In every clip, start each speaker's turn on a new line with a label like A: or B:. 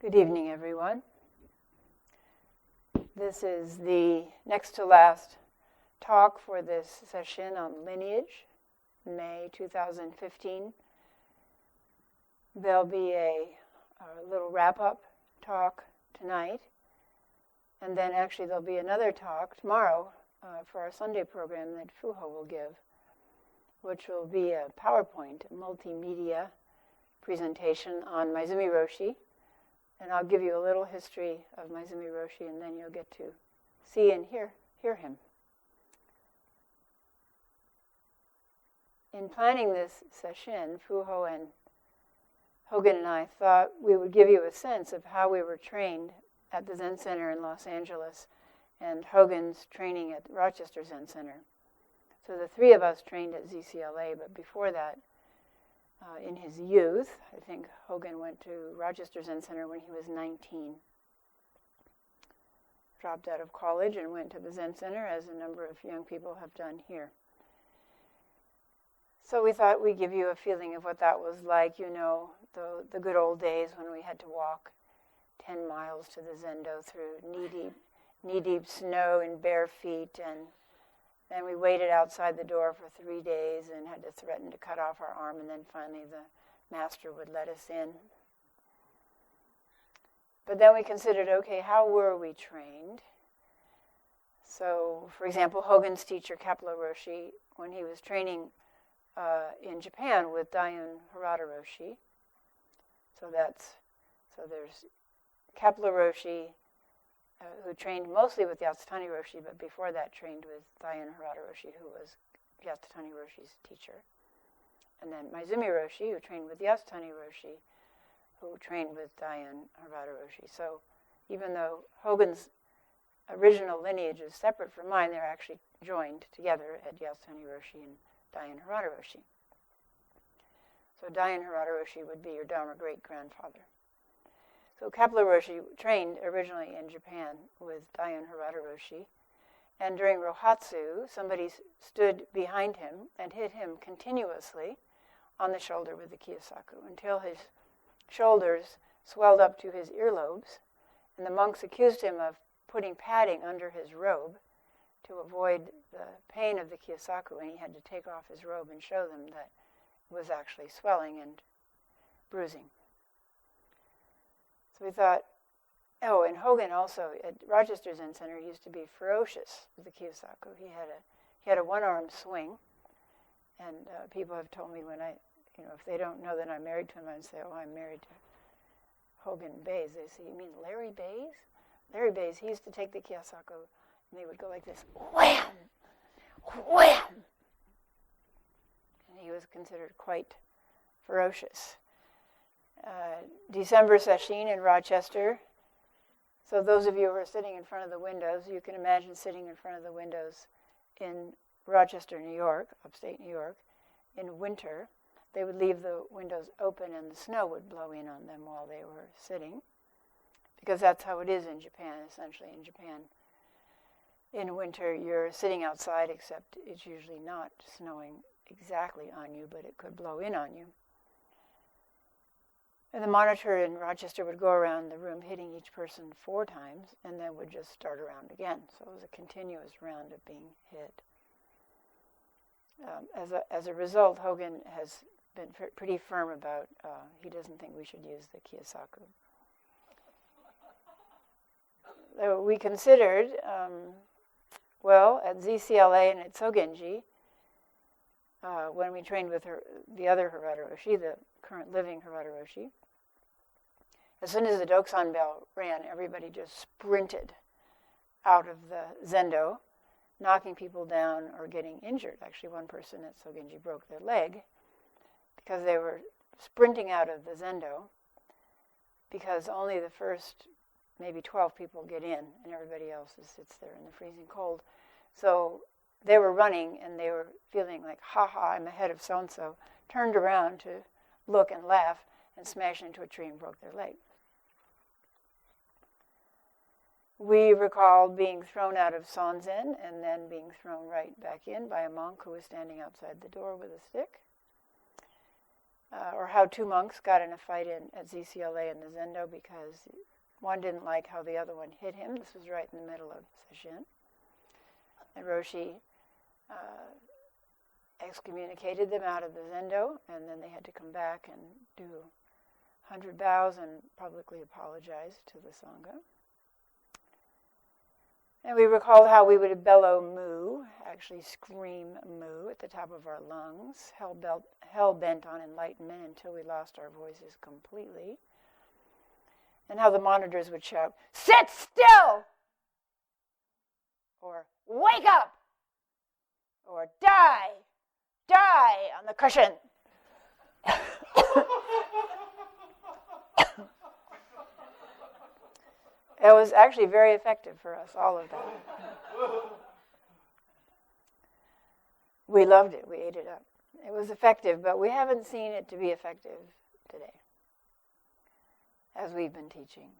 A: Good evening, everyone. This is the next to last talk for this session on lineage, May 2015. There'll be a little wrap-up talk tonight, and then actually there'll be another talk tomorrow for our Sunday program that Fuho will give, which will be a PowerPoint, a multimedia presentation on Maezumi Roshi. And I'll give you a little history of Maezumi Roshi, and then you'll get to see and hear him. In planning this session, Fuho and Hogan and I thought we would give you a sense of how we were trained at the Zen Center in Los Angeles and Hogan's training at Rochester Zen Center. So the three of us trained at ZCLA, but before that, in his youth, I think Hogan went to Rochester Zen Center when he was 19. Dropped out of college and went to the Zen Center, as a number of young people have done here. So we thought we'd give you a feeling of what that was like, you know, the good old days when we had to walk 10 miles to the Zendo through knee-deep snow and bare feet, and then we waited outside the door for 3 days and had to threaten to cut off our arm, and then finally the master would let us in. But then we considered, okay, how were we trained? So, for example, Hogan's teacher, Kapla Roshi, when he was training in Japan with Daiun Harada Roshi, so there's Kapla Roshi, who trained mostly with Yasutani Roshi, but before that trained with Daiun Harada Roshi, who was Yasutani Roshi's teacher. And then Maezumi Roshi, who trained with Yasutani Roshi, who trained with Daiun Harada Roshi. So even though Hogan's original lineage is separate from mine, they're actually joined together at Yasutani Roshi and Daiun Harada Roshi. So Daiun Harada Roshi would be your Dharma great-grandfather. So Kapla Roshi trained originally in Japan with Daiun Harada Roshi, and during Rohatsu, somebody stood behind him and hit him continuously on the shoulder with the Kiyosaku until his shoulders swelled up to his earlobes, and the monks accused him of putting padding under his robe to avoid the pain of the Kiyosaku, and he had to take off his robe and show them that it was actually swelling and bruising. So we thought, and Hogan also, at Rochester Zen Center, used to be ferocious with the Kiyosaku. He had a one-arm swing, and people have told me when if they don't know that I'm married to him, I say, I'm married to Hogan Bays. They say, you mean Larry Bays? Larry Bays, he used to take the Kiyosaku, and they would go like this, wham, wham. And he was considered quite ferocious. December Sesshin in Rochester. So those of you who are sitting in front of the windows, you can imagine sitting in front of the windows in Rochester, New York, upstate New York. In winter, they would leave the windows open and the snow would blow in on them while they were sitting, because that's how it is in Japan, essentially. In Japan, in winter, you're sitting outside, except it's usually not snowing exactly on you, but it could blow in on you. And the monitor in Rochester would go around the room hitting each person 4 times and then would just start around again. So it was a continuous round of being hit. As a result, Hogan has been pretty firm about he doesn't think we should use the Kiyosaku. So we considered, at ZCLA and at Sogenji, when we trained with the other Harada Roshi, the current living Harada Roshi, as soon as the Dokusan bell ran, everybody just sprinted out of the Zendo, knocking people down or getting injured. Actually, one person at Sogenji broke their leg because they were sprinting out of the Zendo, because only the first maybe 12 people get in and everybody else sits there in the freezing cold. So they were running and they were feeling like, I'm ahead of so-and-so, turned around to look and laugh and smashed into a tree and broke their leg. We recall being thrown out of Sonzen and then being thrown right back in by a monk who was standing outside the door with a stick. or how two monks got in a fight at ZCLA in the Zendo because one didn't like how the other one hit him. This was right in the middle of Sesshin. And Roshi excommunicated them out of the Zendo, and then they had to come back and do 100 bows and publicly apologize to the Sangha. And we recalled how we would bellow moo, actually scream moo at the top of our lungs, hell-bent on enlightenment until we lost our voices completely. And how the monitors would shout, "Sit still!" Or, "Wake up!" Or, "Die! Die on the cushion!" It was actually very effective for us, all of that. We loved it. We ate it up. It was effective, but we haven't seen it to be effective today, as we've been teaching.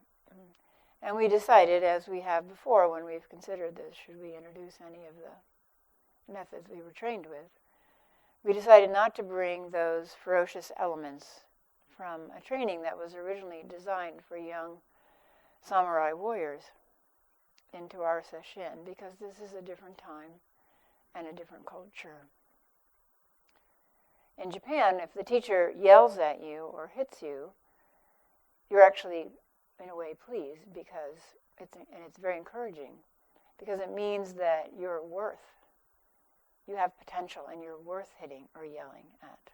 A: And we decided, as we have before when we've considered this, should we introduce any of the methods we were trained with, we decided not to bring those ferocious elements from a training that was originally designed for young samurai warriors into our Sesshin, because this is a different time and a different culture. In Japan, if the teacher yells at you or hits you, you're actually, in a way, pleased, because it's very encouraging, because it means that you're worth. You have potential and you're worth hitting or yelling at.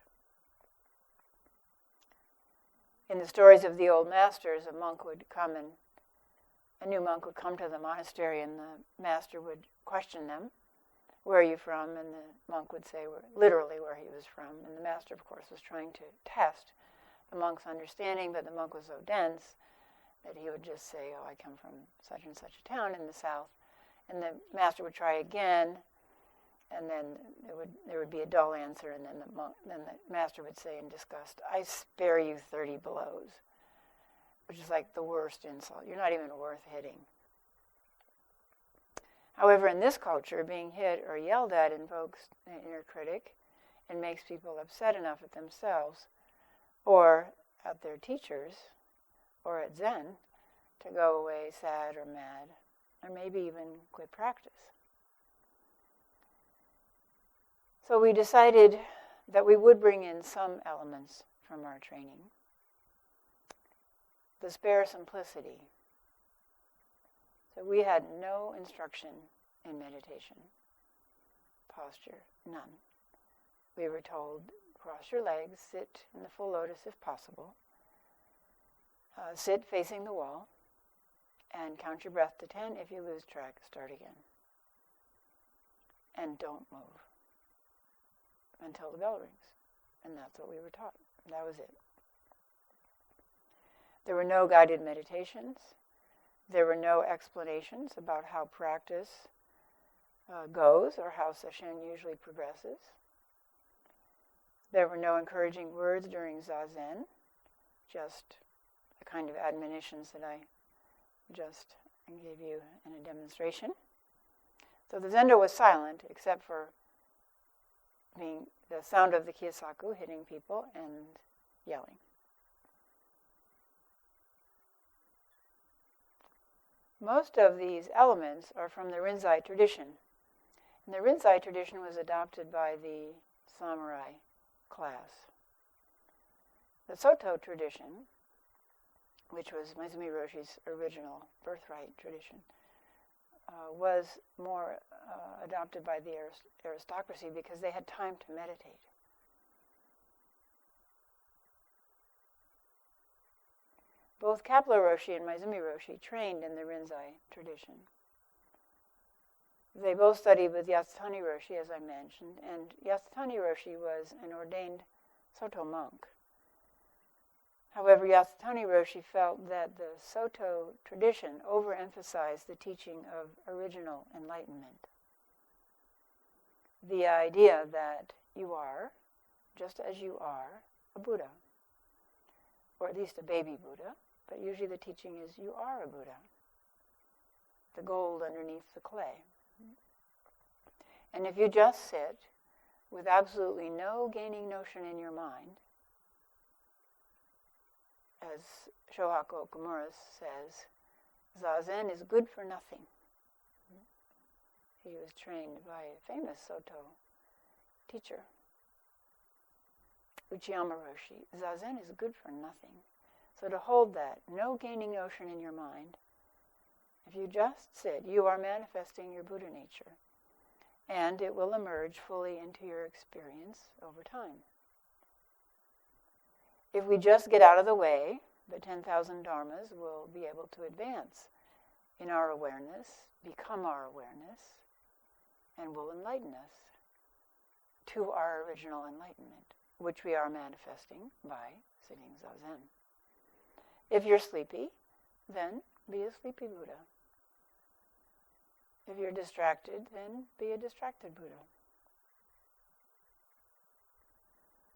A: In the stories of the old masters, a new monk would come to the monastery, and the master would question them, "Where are you from?" And the monk would say literally where he was from. And the master, of course, was trying to test the monk's understanding, but the monk was so dense that he would just say, "Oh, I come from such and such a town in the south." And the master would try again, and then there would be a dull answer, and then the master would say in disgust, "I spare you 30 blows," which is like the worst insult. You're not even worth hitting. However, in this culture, being hit or yelled at invokes an inner critic and makes people upset enough at themselves or at their teachers or at Zen to go away sad or mad, or maybe even quit practice. So we decided that we would bring in some elements from our training. The spare simplicity. So we had no instruction in meditation, posture, none. We were told, cross your legs, sit in the full lotus if possible, sit facing the wall, and count your breath to 10. If you lose track, start again. And don't move until the bell rings. And that's what we were taught. That was it. There were no guided meditations. There were no explanations about how practice goes or how Sesshin usually progresses. There were no encouraging words during Zazen, just the kind of admonitions that I just gave you in a demonstration. So the Zendo was silent, except for being the sound of the Kiyosaku hitting people and yelling. Most of these elements are from the Rinzai tradition. And the Rinzai tradition was adopted by the samurai class. The Soto tradition, which was Maezumi Roshi's original birthright tradition, was more adopted by the aristocracy because they had time to meditate. Both Kapla Roshi and Maezumi Roshi trained in the Rinzai tradition. They both studied with Yasutani Roshi, as I mentioned, and Yasutani Roshi was an ordained Soto monk. However, Yasutani Roshi felt that the Soto tradition overemphasized the teaching of original enlightenment. The idea that you are, just as you are, a Buddha, or at least a baby Buddha, but usually the teaching is you are a Buddha, the gold underneath the clay. And if you just sit with absolutely no gaining notion in your mind, as Shohaku Okumura says, Zazen is good for nothing. He was trained by a famous Soto teacher, Uchiyama Roshi. Zazen is good for nothing. So to hold that, no gaining notion in your mind, if you just sit, you are manifesting your Buddha nature, and it will emerge fully into your experience over time. If we just get out of the way, the 10,000 dharmas will be able to advance in our awareness, become our awareness, and will enlighten us to our original enlightenment, which we are manifesting by sitting Zazen. If you're sleepy, then be a sleepy Buddha. If you're distracted, then be a distracted Buddha.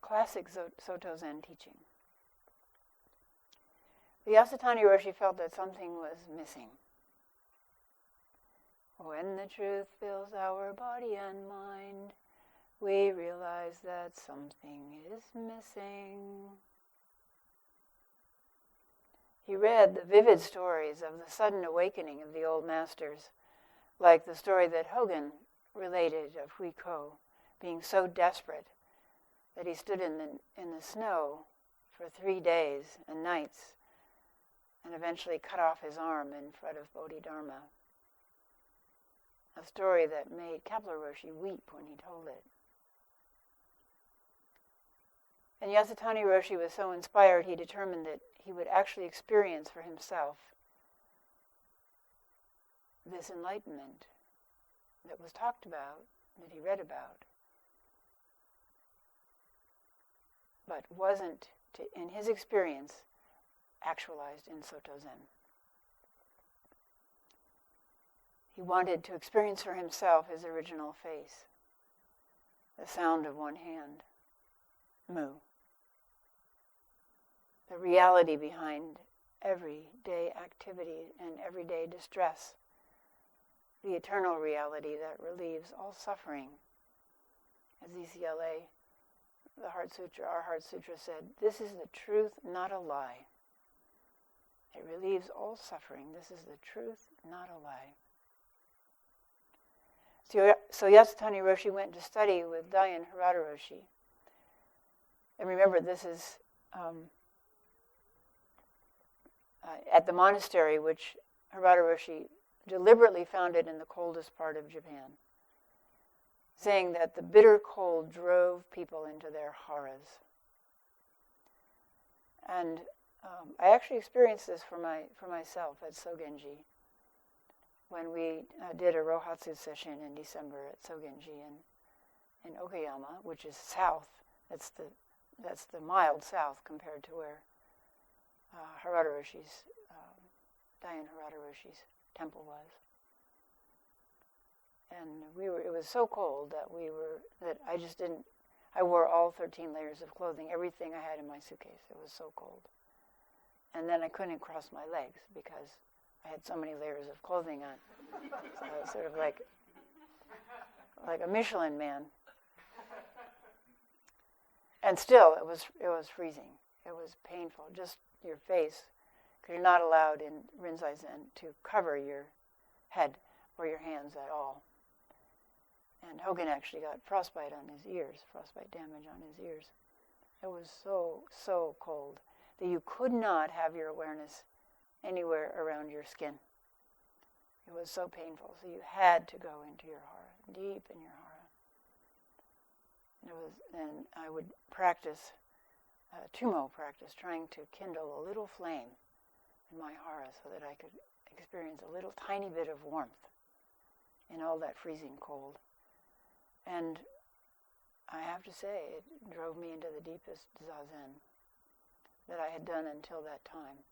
A: Classic Soto Zen teaching. The Yasutani Roshi felt that something was missing. When the truth fills our body and mind, we realize that something is missing. He read the vivid stories of the sudden awakening of the old masters, like the story that Hogan related of Hui Ko being so desperate that he stood in the snow for 3 days and nights and eventually cut off his arm in front of Bodhidharma. A story that made Kapleau Roshi weep when he told it. And Yasutani Roshi was so inspired, he determined that he would actually experience for himself this enlightenment that was talked about, that he read about, but wasn't, in his experience, actualized in Soto Zen. He wanted to experience for himself his original face, the sound of one hand, mu, the reality behind everyday activity and everyday distress, the eternal reality that relieves all suffering. As ECLA, the Heart Sutra, our Heart Sutra said, this is the truth, not a lie. It relieves all suffering. This is the truth, not a lie. So Yasutani Roshi went to study with Dayan Harada Roshi. And remember, this is at the monastery which Harada Roshi deliberately founded in the coldest part of Japan, saying that the bitter cold drove people into their haras. And I actually experienced this for myself at Sogenji when we did a Rohatsu session in December at Sogenji in Okayama, which is south. That's the mild south compared to where Harada Roshi's, Dayan Harada Roshi's temple was. And it was so cold that I wore all 13 layers of clothing, everything I had in my suitcase. It was so cold. And then I couldn't cross my legs because I had so many layers of clothing on. So I was sort of like a Michelin man. And still, it was freezing. It was painful. Just your face, because you're not allowed in Rinzai Zen to cover your head or your hands at all. And Hogan actually got frostbite on his ears, frostbite damage on his ears. It was so, so cold that you could not have your awareness anywhere around your skin. It was so painful. So you had to go into your hara, deep in your hara. And I would practice, tumo practice, trying to kindle a little flame in my hara so that I could experience a little tiny bit of warmth in all that freezing cold. And I have to say, it drove me into the deepest zazen that I had done until that time.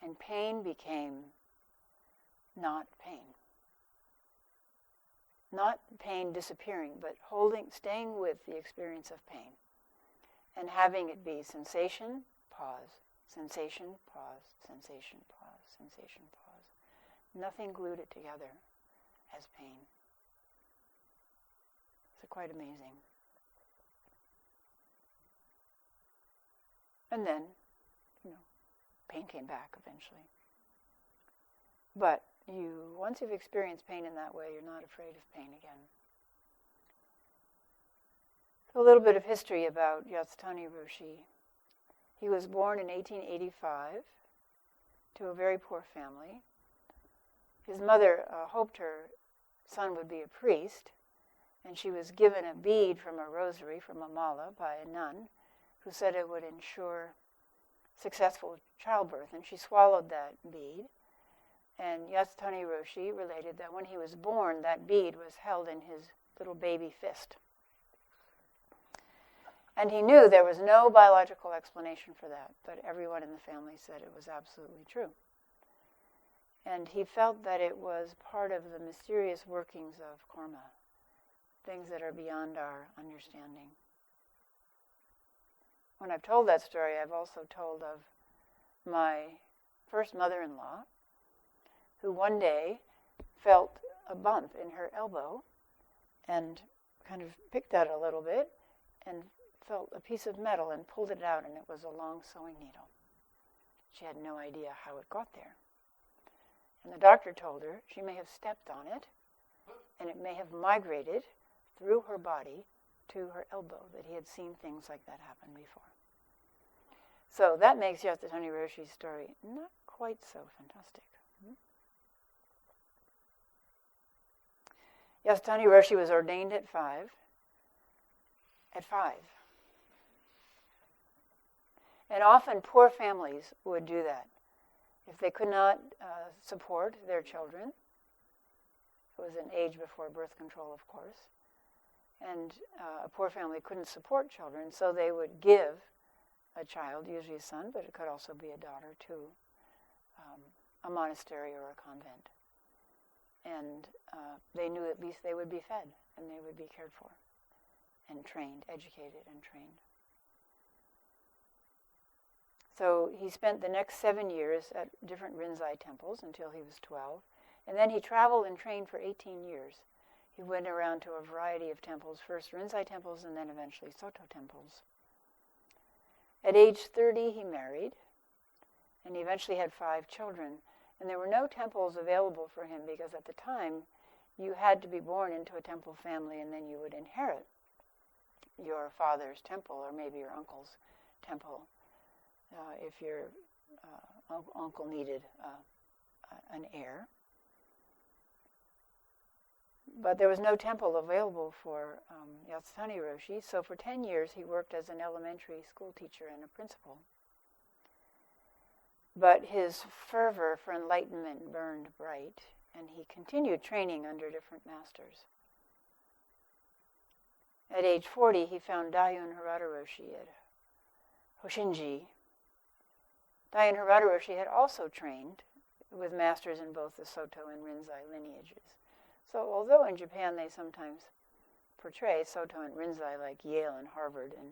A: And pain became not pain. Not pain disappearing, but staying with the experience of pain. And having it be sensation, pause, sensation, pause, sensation, pause, sensation, pause. Nothing glued it together as pain. It's quite amazing. And then, pain came back eventually. But once you've experienced pain in that way, you're not afraid of pain again. So a little bit of history about Yasutani Roshi. He was born in 1885 to a very poor family. His mother hoped her son would be a priest, and she was given a bead from a rosary, from a mala, by a nun, who said it would ensure successful childbirth, and she swallowed that bead. And Yasutani Roshi related that when he was born, that bead was held in his little baby fist. And he knew there was no biological explanation for that, but everyone in the family said it was absolutely true. And he felt that it was part of the mysterious workings of karma, things that are beyond our understanding. When I've told that story, I've also told of my first mother-in-law, who one day felt a bump in her elbow and kind of picked at it a little bit and felt a piece of metal and pulled it out, and it was a long sewing needle. She had no idea how it got there. And the doctor told her she may have stepped on it, and it may have migrated through her body to her elbow, that he had seen things like that happen before. So that makes Yasutani Roshi's story not quite so fantastic. Yasutani Roshi was ordained at 5. And often poor families would do that. If they could not support their children, it was an age before birth control, of course, and a poor family couldn't support children, so they would give a child, usually a son, but it could also be a daughter, to a monastery or a convent. And they knew at least they would be fed and they would be cared for and trained, educated and trained. So he spent the next 7 years at different Rinzai temples until he was 12. And then he traveled and trained for 18 years. He went around to a variety of temples, first Rinzai temples and then eventually Soto temples. At age 30, he married, and he eventually had 5 children. And there were no temples available for him because at the time, you had to be born into a temple family and then you would inherit your father's temple or maybe your uncle's temple if your uncle needed an heir. But there was no temple available for Yasutani Roshi, so for 10 years he worked as an elementary school teacher and a principal. But his fervor for enlightenment burned bright, and he continued training under different masters. At age 40, he found Dayun Harada Roshi at Hoshinji. Dayun Harada Roshi had also trained with masters in both the Soto and Rinzai lineages. So although in Japan they sometimes portray Soto and Rinzai like Yale and Harvard, and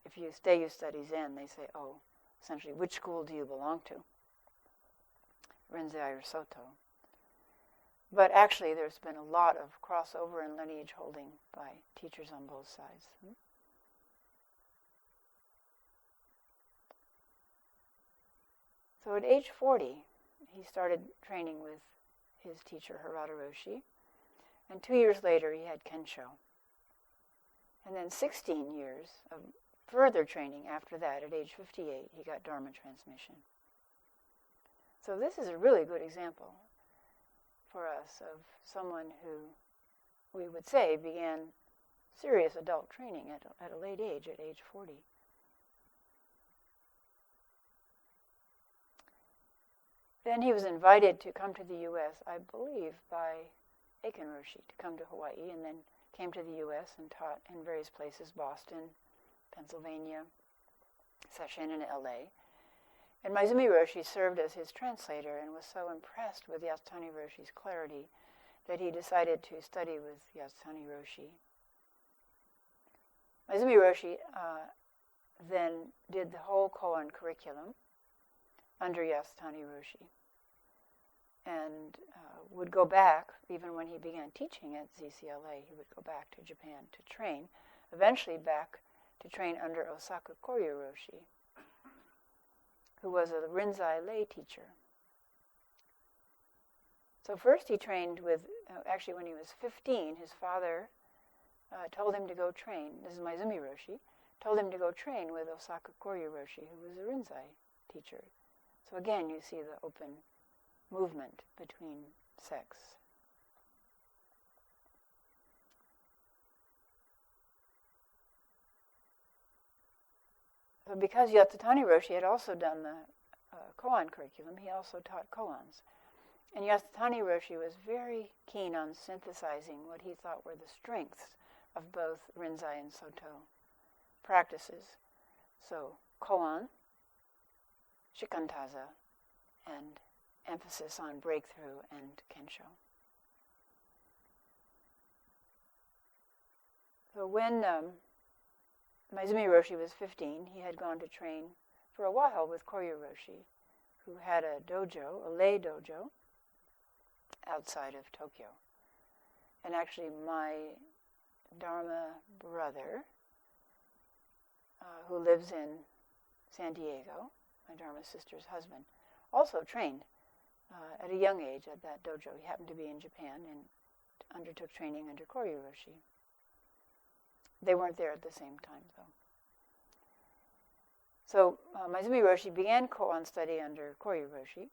A: if you study Zen, they say, oh, essentially, which school do you belong to? Rinzai or Soto? But actually, there's been a lot of crossover and lineage holding by teachers on both sides. So at age 40, he started training with his teacher, Harada Roshi. And 2 years later, he had Kensho. And then 16 years of further training after that, at age 58, he got Dharma transmission. So this is a really good example for us of someone who, we would say, began serious adult training at a late age, at age 40. Then he was invited to come to the U.S., I believe, by Eiken Roshi, to come to Hawaii, and then came to the U.S. and taught in various places, Boston, Pennsylvania, Sesshin, and L.A. And Maezumi Roshi served as his translator and was so impressed with Yasutani Roshi's clarity that he decided to study with Yasutani Roshi. Maezumi Roshi then did the whole koan curriculum under Yasutani Roshi and would go back, even when he began teaching at ZCLA, he would go back to Japan to train, eventually back to train under Osaku Koryu Roshi. who was a Rinzai lay teacher. So first he trained with, actually when he was 15, his father told him to go train, this is Maezumi Roshi, told him to go train with Osaka Koryu Roshi, who was a Rinzai teacher. So again, you see the open movement between sects. So because Yatsutani Roshi had also done the koan curriculum, he also taught koans. And Yatsutani Roshi was very keen on synthesizing what he thought were the strengths of both Rinzai and Soto practices. So koan, shikantaza, and emphasis on breakthrough and kensho. So when Maezumi Roshi was 15, he had gone to train for a while with Koryu Roshi, who had a dojo, a lay dojo, outside of Tokyo. And actually my Dharma brother, who lives in San Diego, my Dharma sister's husband, also trained at a young age at that dojo. He happened to be in Japan and undertook training under Koryu Roshi. They weren't there at the same time, though. So Maezumi Roshi began koan study under Koryu Roshi.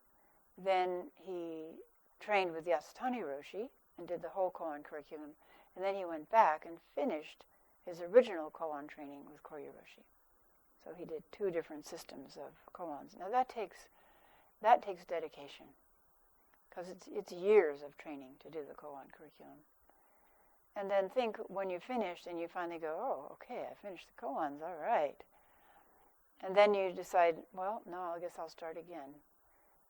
A: Then he trained with Yatsutani Roshi and did the whole koan curriculum. And then he went back and finished his original koan training with Koryu Roshi. So he did 2 different systems of koans. Now that takes dedication, because it's years of training to do the koan curriculum. And then think when you finished and you finally go, oh, okay, I finished the koans, all right. And then you decide, well, no, I guess I'll start again.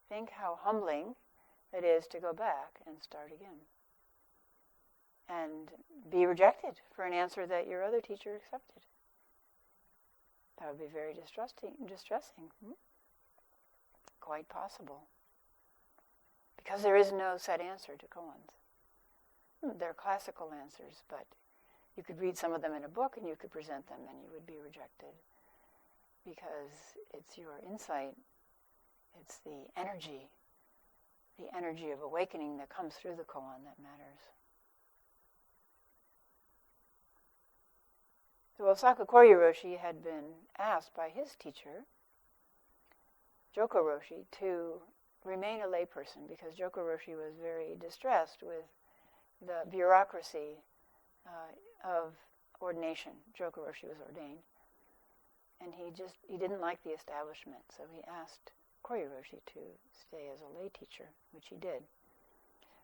A: Think how humbling it is to go back and start again. And be rejected for an answer that your other teacher accepted. That would be very distressing. Quite possible. Because there is no set answer to koans. They're classical answers, but you could read some of them in a book and you could present them and you would be rejected. Because it's your insight, it's the energy of awakening that comes through the koan that matters. So Osaka Koryu Roshi had been asked by his teacher, Joko Roshi, to remain a layperson because Joko Roshi was very distressed with the bureaucracy of ordination. Joko Roshi was ordained. And he didn't like the establishment, so he asked Koryu Roshi to stay as a lay teacher, which he did.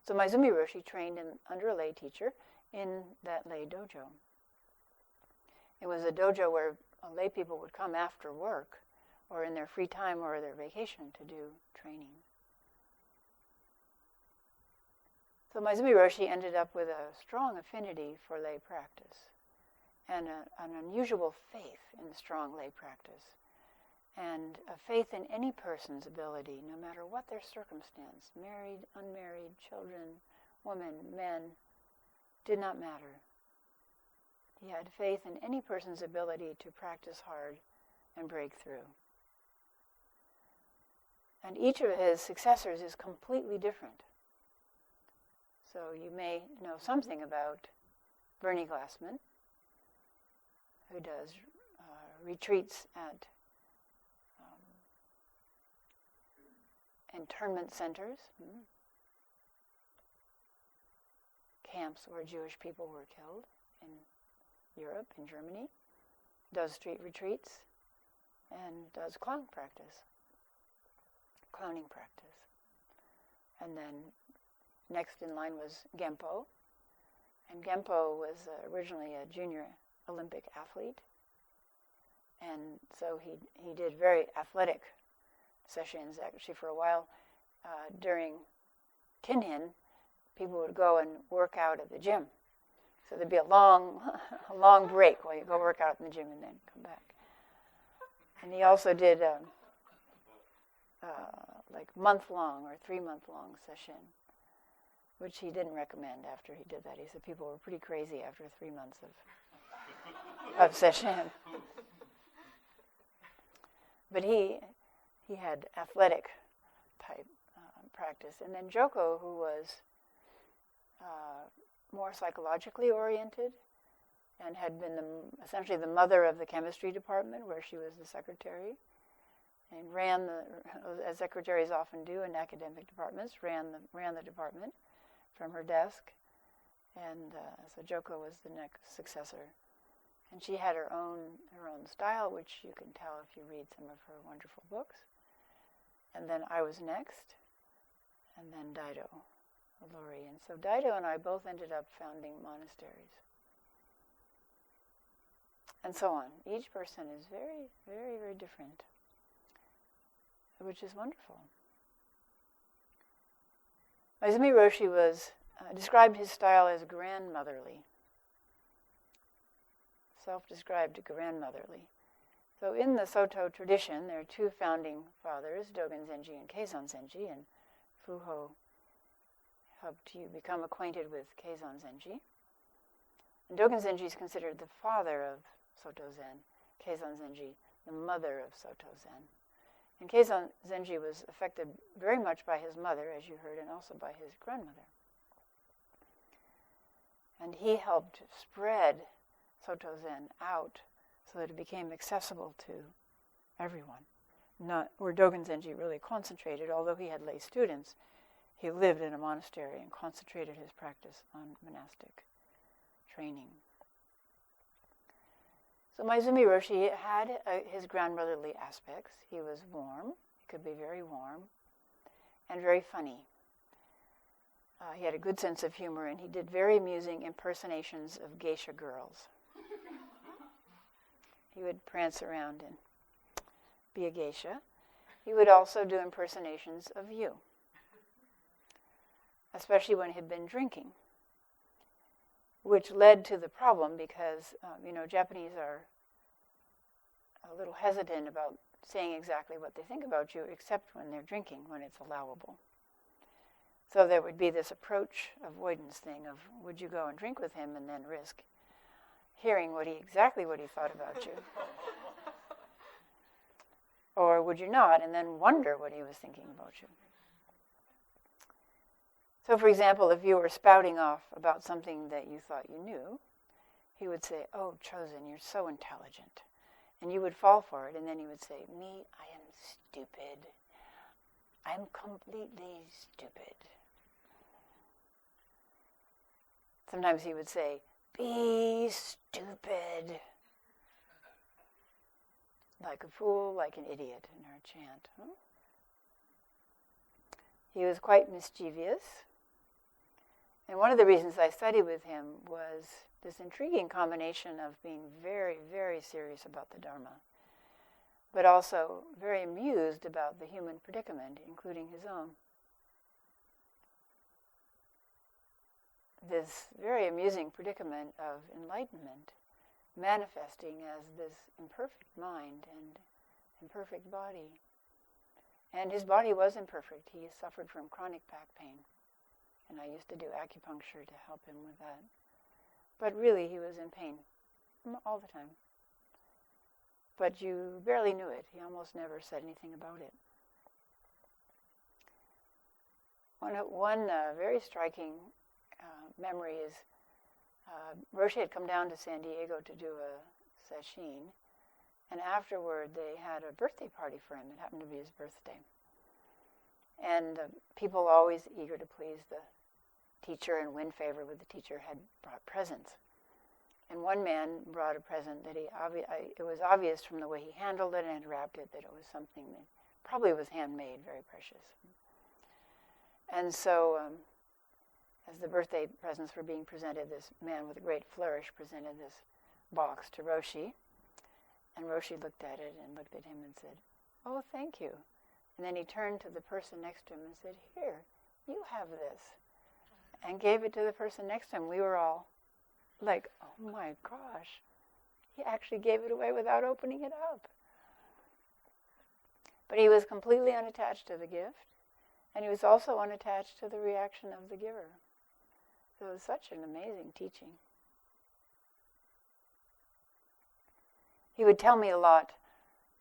A: So Maezumi Roshi trained under a lay teacher in that lay dojo. It was a dojo where lay people would come after work or in their free time or their vacation to do training. So Maezumi Roshi ended up with a strong affinity for lay practice and an unusual faith in strong lay practice and a faith in any person's ability, no matter what their circumstance, married, unmarried, children, women, men, did not matter. He had faith in any person's ability to practice hard and break through. And each of his successors is completely different. So you may know something about Bernie Glassman, who does retreats at internment centers, camps where Jewish people were killed in Europe, in Germany, does street retreats, and does clowning practice. And then next in line was Genpo, and Genpo was originally a junior Olympic athlete, and so he did very athletic sessions. Actually, for a while during Kinhin, people would go and work out at the gym. So there'd be a long break while you go work out in the gym and then come back. And he also did like month-long or 3-month-long session, which he didn't recommend after he did that. He said people were pretty crazy after 3 months of session. But he he had athletic type practice. And then Joko, who was more psychologically oriented and had been essentially the mother of the chemistry department, where she was the secretary, and ran as secretaries often do in academic departments, ran the department from her desk. And so Joko was the next successor. And she had her own style, which you can tell if you read some of her wonderful books. And then I was next, and then Daido, Lori. And so Daido and I both ended up founding monasteries. And so on. Each person is very, very, very different, which is wonderful. Maezumi Roshi described his style as grandmotherly. Self-described grandmotherly. So in the Soto tradition, there are two founding fathers, Dogen Zenji and Keizan Zenji, and Fuho helped you become acquainted with Keizan Zenji. And Dogen Zenji is considered the father of Soto Zen, Keizan Zenji, the mother of Soto Zen. And Keizan Zenji was affected very much by his mother, as you heard, and also by his grandmother. And he helped spread Soto Zen out so that it became accessible to everyone. Not where Dogen Zenji really concentrated, although he had lay students, he lived in a monastery and concentrated his practice on monastic training. So Maezumi Roshi had his grandmotherly aspects. He was warm, he could be very warm, and very funny. He had a good sense of humor, and he did very amusing impersonations of geisha girls. He would prance around and be a geisha. He would also do impersonations of you, especially when he had been drinking, which led to the problem because, Japanese are a little hesitant about saying exactly what they think about you, except when they're drinking, when it's allowable. So there would be this approach avoidance thing of, would you go and drink with him and then risk hearing exactly what he thought about you? Or would you not, and then wonder what he was thinking about you? So, for example, if you were spouting off about something that you thought you knew, he would say, "Oh, Chozen, you're so intelligent." And you would fall for it, and then he would say, "Me, I am stupid. I'm completely stupid." Sometimes he would say, "Be stupid." Like a fool, like an idiot in our chant. He was quite mischievous. And one of the reasons I studied with him was this intriguing combination of being very, very serious about the Dharma, but also very amused about the human predicament, including his own. This very amusing predicament of enlightenment manifesting as this imperfect mind and imperfect body. And his body was imperfect. He suffered from chronic back pain. And I used to do acupuncture to help him with that. But really, he was in pain all the time. But you barely knew it. He almost never said anything about it. One very striking memory is Roshi had come down to San Diego to do a Sesshin, and afterward they had a birthday party for him. It happened to be his birthday. And people always eager to please the teacher and win favor with the teacher had brought presents. And one man brought a present that it was obvious from the way he handled it and wrapped it that it was something that probably was handmade, very precious. And so as the birthday presents were being presented, this man with a great flourish presented this box to Roshi. And Roshi looked at it and looked at him and said, "Oh, thank you." And then he turned to the person next to him and said, "Here, you have this." And gave it to the person next to him. We were all like, "Oh my gosh." He actually gave it away without opening it up. But he was completely unattached to the gift, and he was also unattached to the reaction of the giver. So it was such an amazing teaching. He would tell me a lot,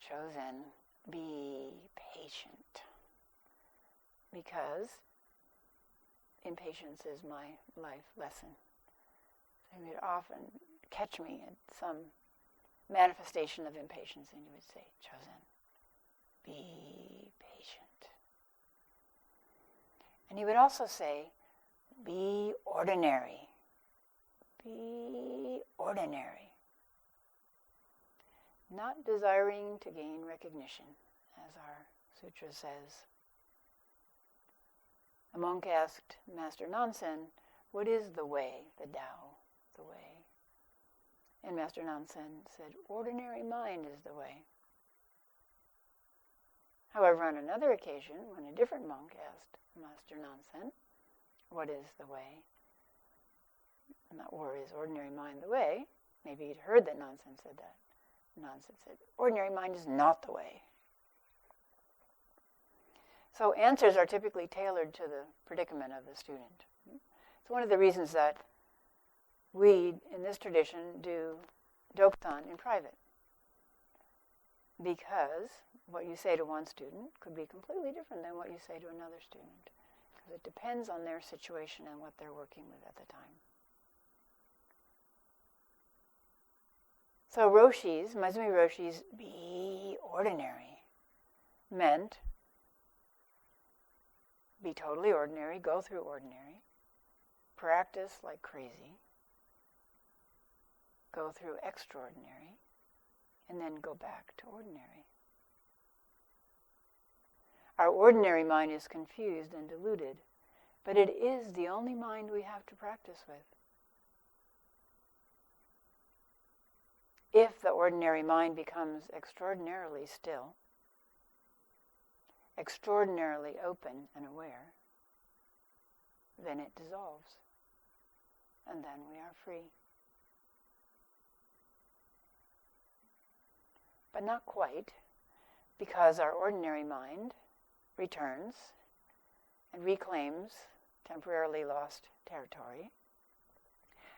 A: "Chozen, be patient. patient, because impatience is my life lesson. So he would often catch me at some manifestation of impatience, and he would say, Chozen, be patient. And he would also say, be ordinary. Be ordinary. Not desiring to gain recognition, as our sutra says. A monk asked Master Nansen, what is the way, the Tao, the way? And Master Nansen said, ordinary mind is the way. However, on another occasion, when a different monk asked Master Nansen, what is the way? Or is ordinary mind the way? Maybe he'd heard that Nansen said that. Nansen said, ordinary mind is not the way. So answers are typically tailored to the predicament of the student. It's one of the reasons that we, in this tradition, do Doksan in private. Because what you say to one student could be completely different than what you say to another student. Because it depends on their situation and what they're working with at the time. So Maezumi Roshi's be ordinary meant be totally ordinary, go through ordinary, practice like crazy, go through extraordinary, and then go back to ordinary. Our ordinary mind is confused and deluded, but it is the only mind we have to practice with. If the ordinary mind becomes extraordinarily still, extraordinarily open and aware, then it dissolves, and then we are free. But not quite, because our ordinary mind returns and reclaims temporarily lost territory,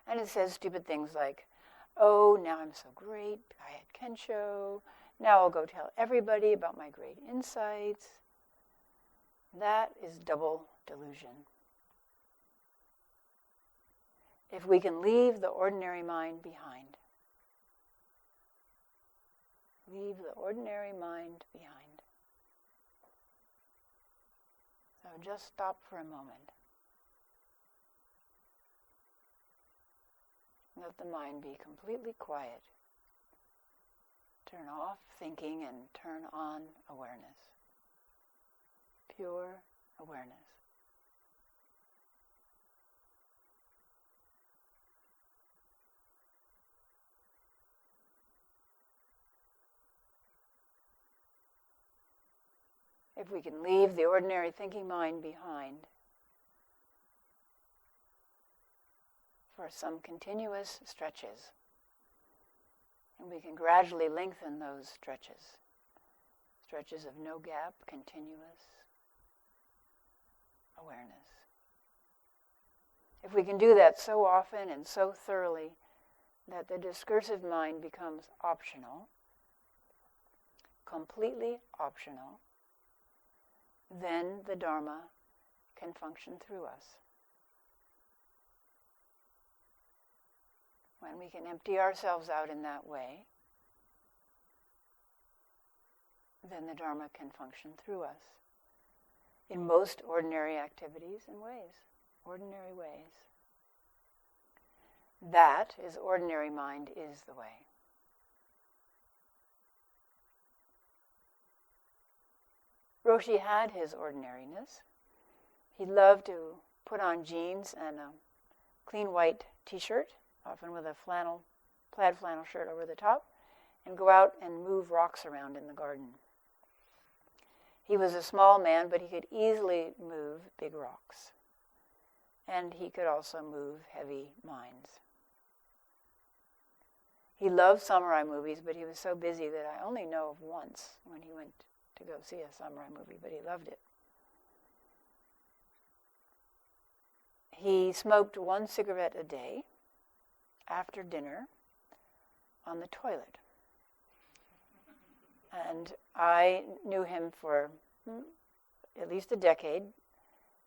A: and it says stupid things like, oh, now I'm so great, I had Kensho, now I'll go tell everybody about my great insights. That is double delusion. If we can leave the ordinary mind behind, leave the ordinary mind behind. So just stop for a moment. Let the mind be completely quiet. Turn off thinking and turn on awareness. Pure awareness. If we can leave the ordinary thinking mind behind for some continuous stretches, and we can gradually lengthen those stretches, stretches of no gap, continuous awareness. If we can do that so often and so thoroughly that the discursive mind becomes optional, completely optional, then the Dharma can function through us. When we can empty ourselves out in that way, then the Dharma can function through us in most ordinary activities and ways, ordinary ways. That is ordinary mind is the way. Roshi had his ordinariness. He loved to put on jeans and a clean white t-shirt, often with a plaid flannel shirt over the top, and go out and move rocks around in the garden. He was a small man, but he could easily move big rocks. And he could also move heavy minds. He loved samurai movies, but he was so busy that I only know of once when he went to go see a samurai movie, but he loved it. He smoked 1 cigarette a day after dinner on the toilet. And I knew him for at least a decade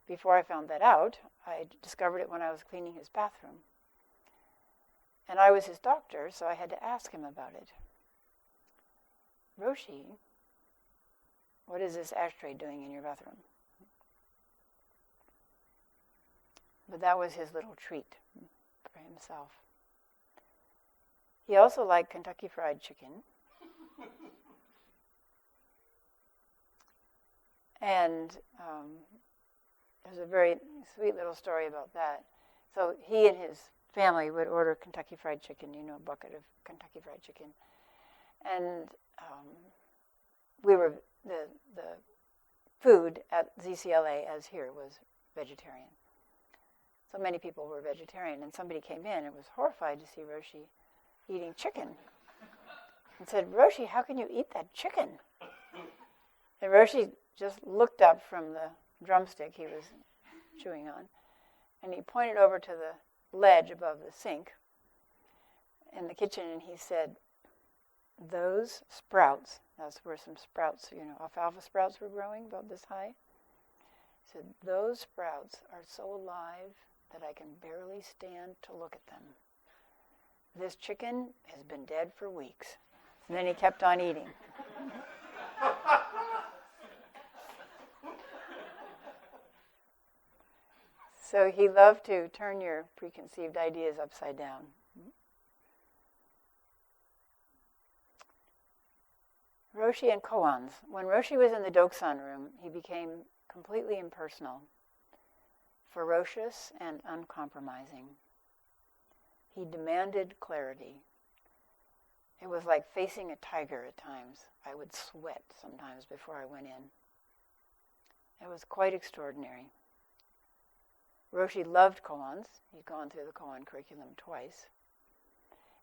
A: before I found that out. I discovered it when I was cleaning his bathroom. And I was his doctor, so I had to ask him about it. Roshi, what is this ashtray doing in your bathroom? But that was his little treat for himself. He also liked Kentucky Fried Chicken. And there's a very sweet little story about that. So he and his family would order Kentucky Fried Chicken, a bucket of Kentucky Fried Chicken. And the food at ZCLA, as here, was vegetarian. So many people were vegetarian, and somebody came in and was horrified to see Roshi eating chicken. And said, Roshi, how can you eat that chicken? And Roshi just looked up from the drumstick he was chewing on, and he pointed over to the ledge above the sink in the kitchen, and he said, those sprouts, that's where some sprouts, alfalfa sprouts were growing about this high. He said, those sprouts are so alive that I can barely stand to look at them. This chicken has been dead for weeks. And then he kept on eating. So he loved to turn your preconceived ideas upside down. Roshi and koans. When Roshi was in the Doksan room, he became completely impersonal, ferocious and uncompromising. He demanded clarity. It was like facing a tiger at times. I would sweat sometimes before I went in. It was quite extraordinary. Roshi loved koans. He'd gone through the koan curriculum twice.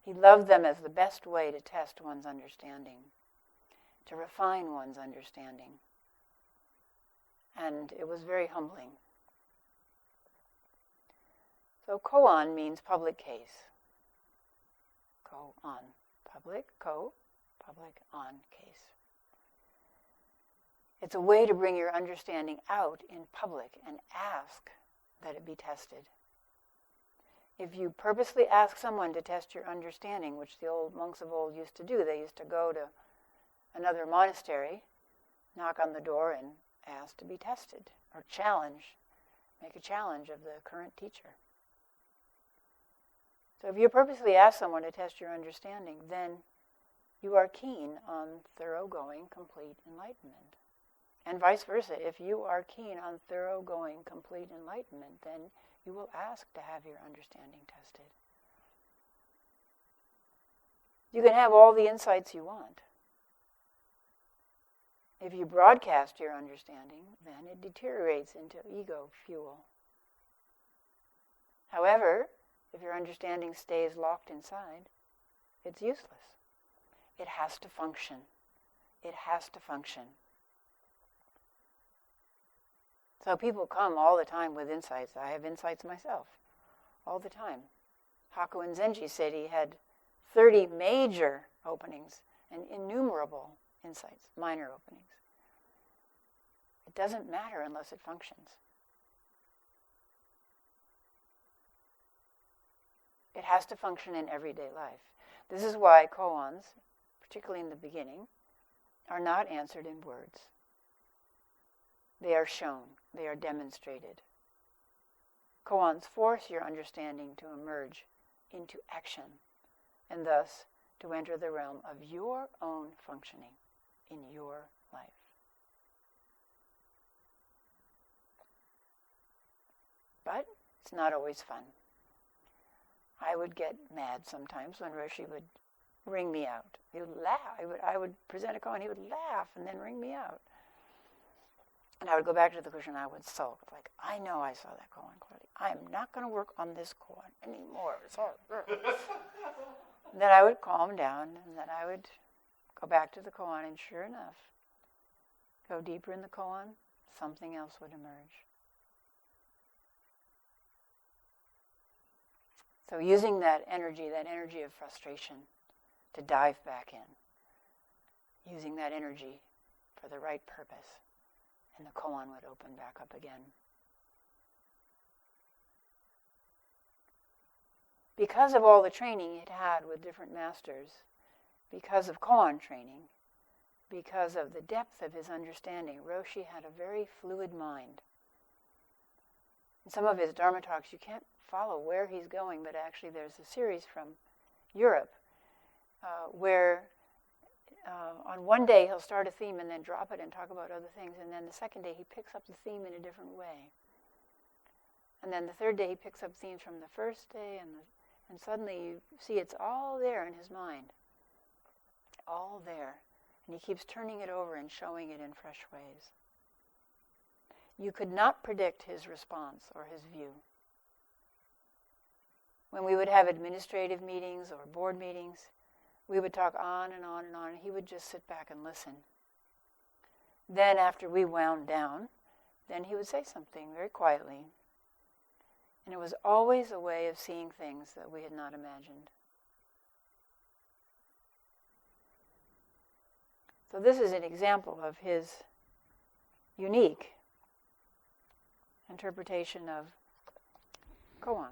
A: He loved them as the best way to test one's understanding, to refine one's understanding. And it was very humbling. So koan means public case. Ko-an, public, public, on, case. It's a way to bring your understanding out in public and ask that it be tested. If you purposely ask someone to test your understanding, which the old monks of old used to do, they used to go to another monastery, knock on the door and ask to be tested, or make a challenge of the current teacher. So if you purposely ask someone to test your understanding, then you are keen on thoroughgoing, complete enlightenment. And vice versa, if you are keen on thoroughgoing, complete enlightenment, then you will ask to have your understanding tested. You can have all the insights you want. If you broadcast your understanding, then it deteriorates into ego fuel. However, if your understanding stays locked inside, it's useless. It has to function. It has to function. So people come all the time with insights. I have insights myself, all the time. Hakuin Zenji said he had 30 major openings and innumerable insights, minor openings. It doesn't matter unless it functions. It has to function in everyday life. This is why koans, particularly in the beginning, are not answered in words. They are shown. They are demonstrated. Koans force your understanding to emerge into action, and thus to enter the realm of your own functioning in your life. But it's not always fun. I would get mad sometimes when Roshi would ring me out. He would laugh. I would present a koan, he would laugh and then ring me out. And I would go back to the cushion and I would sulk. Like, I know I saw that koan clearly. I am not going to work on this koan anymore. Then I would calm down and then I would go back to the koan, and sure enough, go deeper in the koan, something else would emerge. So using that energy of frustration to dive back in, using that energy for the right purpose, and the koan would open back up again. Because of all the training it had with different masters, because of koan training, because of the depth of his understanding, Roshi had a very fluid mind. In some of his Dharma talks, you can't follow where he's going, but actually there's a series from Europe where on one day he'll start a theme and then drop it and talk about other things, and then the second day he picks up the theme in a different way. And then the third day he picks up themes from the first day, and suddenly you see it's all there in his mind. All there. And he keeps turning it over and showing it in fresh ways. You could not predict his response or his view. When we would have administrative meetings or board meetings, we would talk on and on and on, and he would just sit back and listen. Then after we wound down, then he would say something very quietly. And it was always a way of seeing things that we had not imagined. So this is an example of his unique interpretation of koan.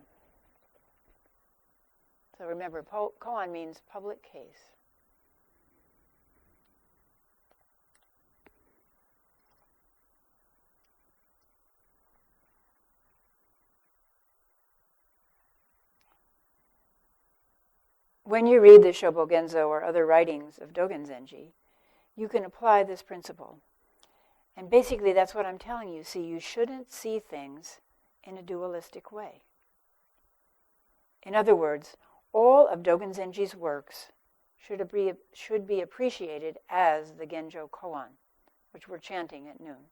A: So remember, koan means public case. When you read the Shobogenzo or other writings of Dogen Zenji, you can apply this principle. And basically that's what I'm telling you. See, you shouldn't see things in a dualistic way. In other words, all of Dogen Zenji's works should be appreciated as the Genjo Koan, which we're chanting at noon.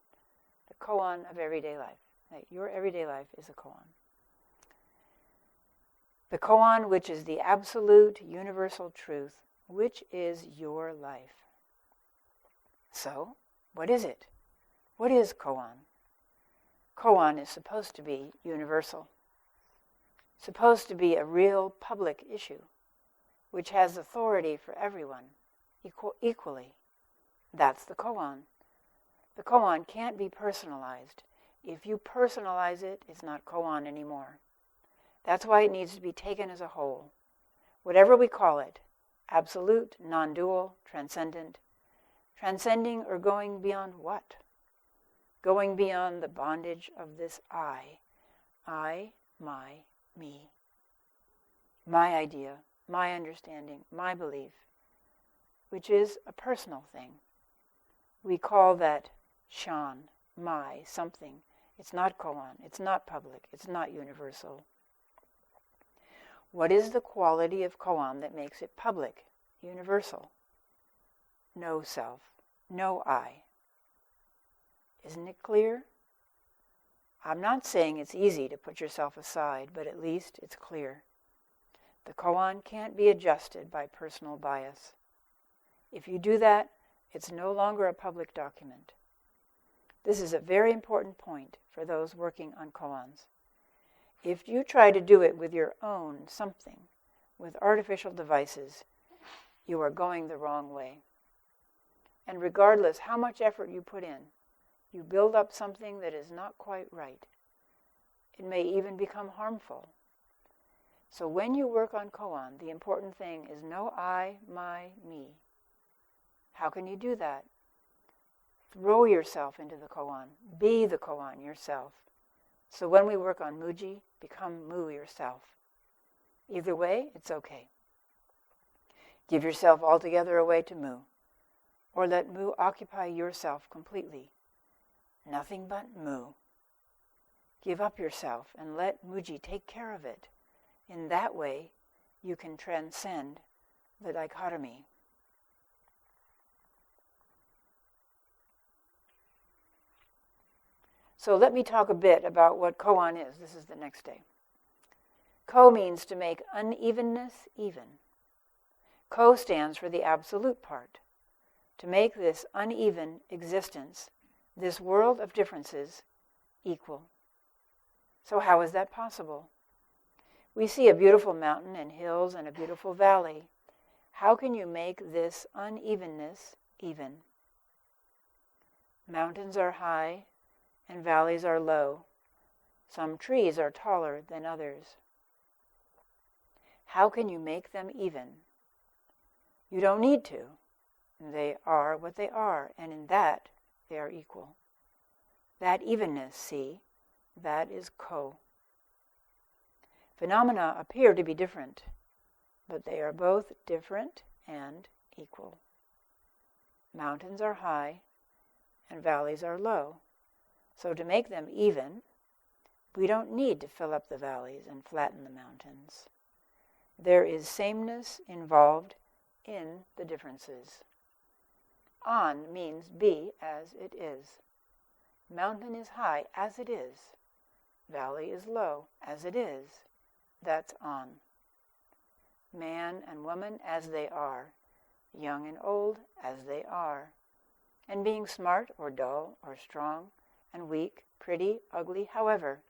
A: The koan of everyday life. That your everyday life is a koan. The koan, which is the absolute universal truth, which is your life. So, what is it? What is koan? Koan is supposed to be universal, supposed to be a real public issue, which has authority for everyone equally. That's the koan. The koan can't be personalized. If you personalize it, it's not koan anymore. That's why it needs to be taken as a whole. Whatever we call it, absolute, non-dual, transcendent, transcending or going beyond what? Going beyond the bondage of this I, my, me. My idea, my understanding, my belief, which is a personal thing. We call that shan, my, something. It's not koan, it's not public, it's not universal. What is the quality of koan that makes it public, universal? No self, no I. Isn't it clear? I'm not saying it's easy to put yourself aside, but at least it's clear. The koan can't be adjusted by personal bias. If you do that, it's no longer a public document. This is a very important point for those working on koans. If you try to do it with your own something, with artificial devices, you are going the wrong way. And regardless how much effort you put in, you build up something that is not quite right. It may even become harmful. So when you work on koan, the important thing is no I, my, me. How can you do that? Throw yourself into the koan. Be the koan yourself. So when we work on muji, become mu yourself. Either way, it's okay. Give yourself altogether away to mu, or let mu occupy yourself completely. Nothing but mu. Give up yourself and let muji take care of it. In that way, you can transcend the dichotomy. So let me talk a bit about what koan is. This is the next day. Ko means to make unevenness even. Ko stands for the absolute part. To make this uneven existence, this world of differences, equal. So how is that possible? We see a beautiful mountain and hills and a beautiful valley. How can you make this unevenness even? Mountains are high and valleys are low. Some trees are taller than others. How can you make them even? You don't need to. They are what they are, and in that they are equal. That evenness, see, that is ko. Phenomena appear to be different, but they are both different and equal. Mountains are high and valleys are low. So to make them even, we don't need to fill up the valleys and flatten the mountains. There is sameness involved in the differences. On means be as it is. Mountain is high as it is. Valley is low as it is. That's on. Man and woman as they are. Young and old as they are. And being smart or dull or strong and weak, pretty, ugly, however.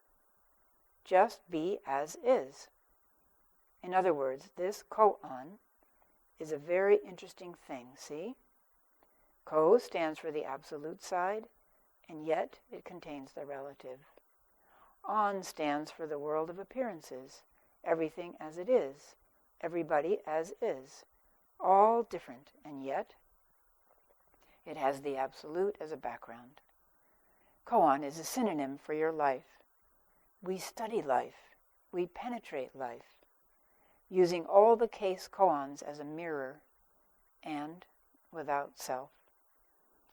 A: Just be as is. In other words, this koan is a very interesting thing, see? Ko stands for the absolute side, and yet it contains the relative. On stands for the world of appearances, everything as it is, everybody as is, all different, and yet it has the absolute as a background. Koan is a synonym for your life. We study life, we penetrate life, using all the case koans as a mirror and without self.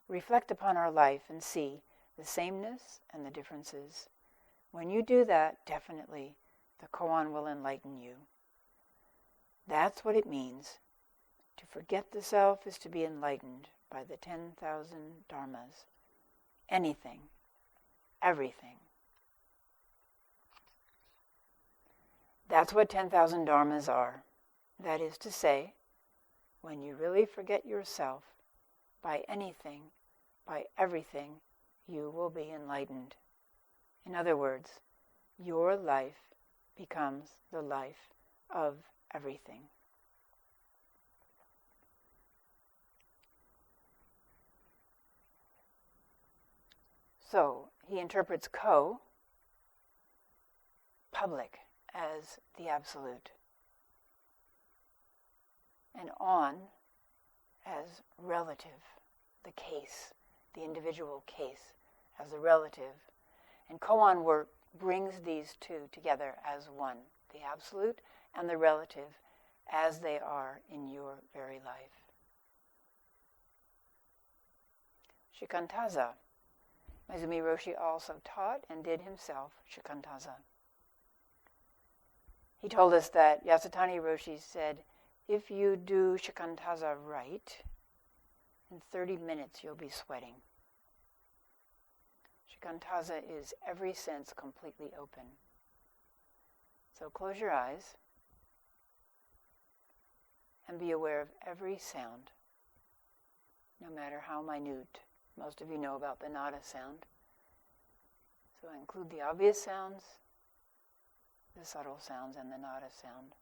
A: Reflect upon our life and see the sameness and the differences. When you do that, definitely the koan will enlighten you. That's what it means. To forget the self is to be enlightened by the 10,000 dharmas. Anything, everything. That's what 10,000 dharmas are. That is to say, when you really forget yourself, by anything, by everything, you will be enlightened. In other words, your life becomes the life of everything. So, he interprets ko, public, as the absolute, and on as relative, the case, the individual case, as a relative. And koan work brings these two together as one, the absolute and the relative, as they are in your very life. Shikantaza. Maezumi Roshi also taught and did himself shikantaza. He told us that Yasutani Roshi said, if you do shikantaza right, in 30 minutes you'll be sweating. Shikantaza is every sense completely open. So close your eyes and be aware of every sound, no matter how minute. Most of you know about the nada sound. So I include the obvious sounds, the subtle sounds, and the nada sound.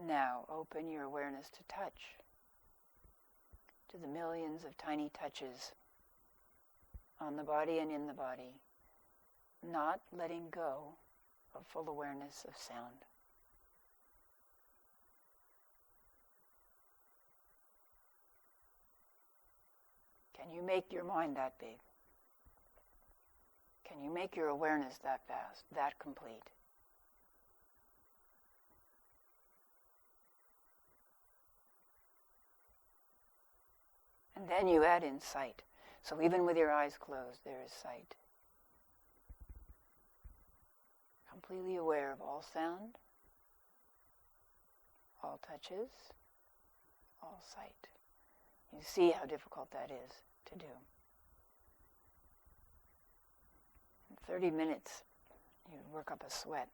A: Now open your awareness to touch, to the millions of tiny touches on the body and in the body, not letting go of full awareness of sound. Can you make your mind that big? Can you make your awareness that vast, that complete? And then you add in sight. So even with your eyes closed, there is sight. Completely aware of all sound, all touches, all sight. You see how difficult that is to do. In 30 minutes, you work up a sweat.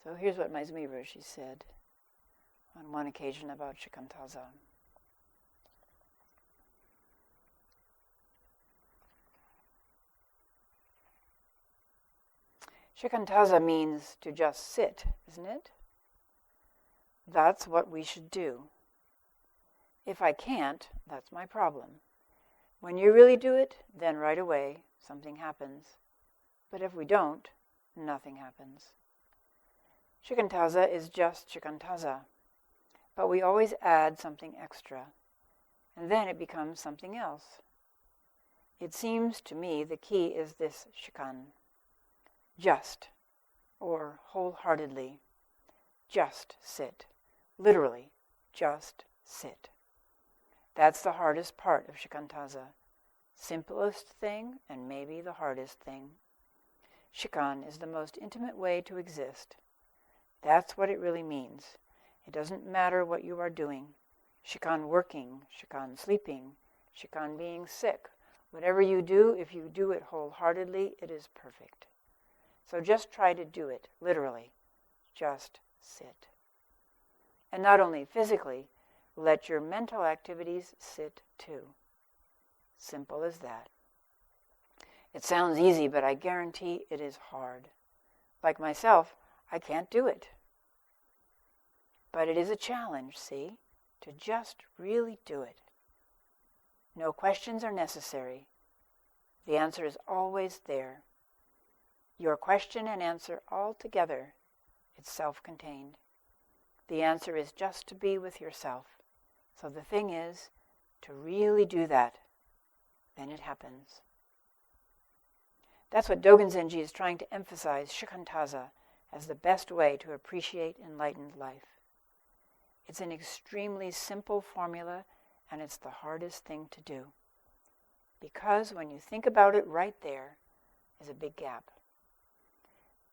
A: So here's what Maezumi Roshi said on one occasion about shikantaza. Shikantaza means to just sit, isn't it? That's what we should do. If I can't, that's my problem. When you really do it, then right away something happens. But if we don't, nothing happens. Shikantaza is just shikantaza, but we always add something extra, and then it becomes something else. It seems to me the key is this shikan, just, or wholeheartedly, just sit. Literally, just sit. That's the hardest part of shikantaza. Simplest thing and maybe the hardest thing. Shikan is the most intimate way to exist. That's what it really means. It doesn't matter what you are doing. Shikan working, shikan sleeping, shikan being sick. Whatever you do, if you do it wholeheartedly, it is perfect. So just try to do it, literally. Just sit. And not only physically, let your mental activities sit too. Simple as that. It sounds easy, but I guarantee it is hard. Like myself, I can't do it. But it is a challenge, see, to just really do it. No questions are necessary. The answer is always there. Your question and answer all together. It's self-contained. The answer is just to be with yourself. So the thing is to really do that. Then it happens. That's what Dogen Zenji is trying to emphasize shikantaza as the best way to appreciate enlightened life. It's an extremely simple formula, and it's the hardest thing to do. Because when you think about it, right there is a big gap.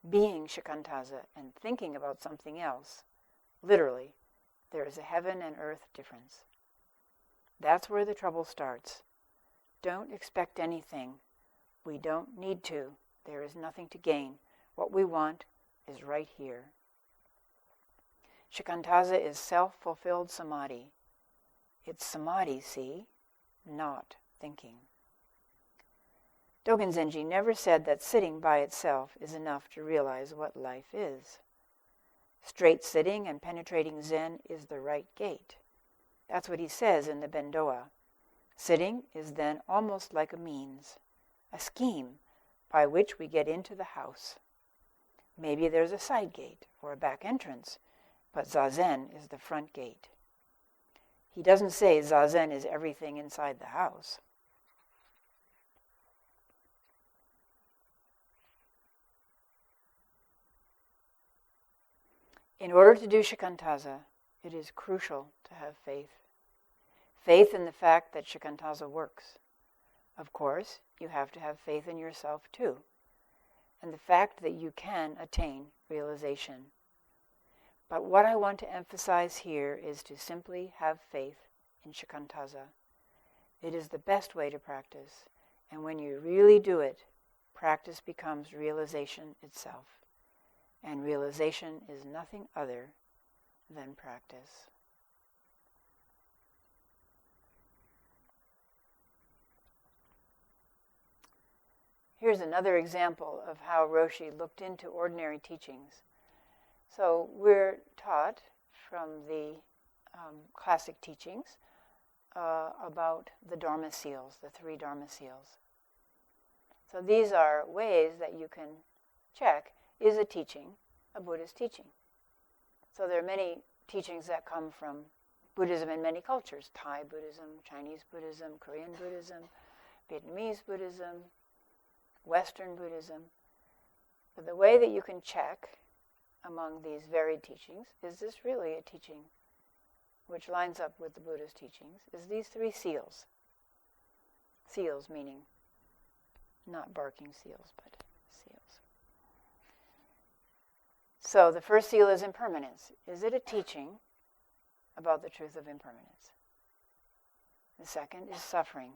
A: Being shikantaza and thinking about something else, literally, there is a heaven and earth difference. That's where the trouble starts. Don't expect anything. We don't need to. There is nothing to gain. What we want is right here. Shikantaza is self-fulfilled samadhi. It's samadhi, see, not thinking. Dogen Zenji never said that sitting by itself is enough to realize what life is. Straight sitting and penetrating Zen is the right gait. That's what he says in the Bendoa. Sitting is then almost like a means, a scheme by which we get into the house. Maybe there's a side gate or a back entrance, but Zazen is the front gate. He doesn't say Zazen is everything inside the house. In order to do shikantaza, it is crucial to have faith. Faith in the fact that shikantaza works. Of course, you have to have faith in yourself too, and the fact that you can attain realization. But what I want to emphasize here is to simply have faith in shikantaza. It is the best way to practice, and when you really do it, practice becomes realization itself. And realization is nothing other than practice. Here's another example of how Roshi looked into ordinary teachings. So we're taught from the classic teachings about the Dharma seals, the 3 Dharma seals. So these are ways that you can check, is a teaching a Buddhist teaching? So there are many teachings that come from Buddhism in many cultures: Thai Buddhism, Chinese Buddhism, Korean Buddhism, Vietnamese Buddhism, Western Buddhism. But the way that you can check among these varied teachings, is this really a teaching which lines up with the Buddha's teachings, is these 3 seals. Seals meaning not barking seals, but seals. So the first seal is impermanence. Is it a teaching about the truth of impermanence? The second is suffering.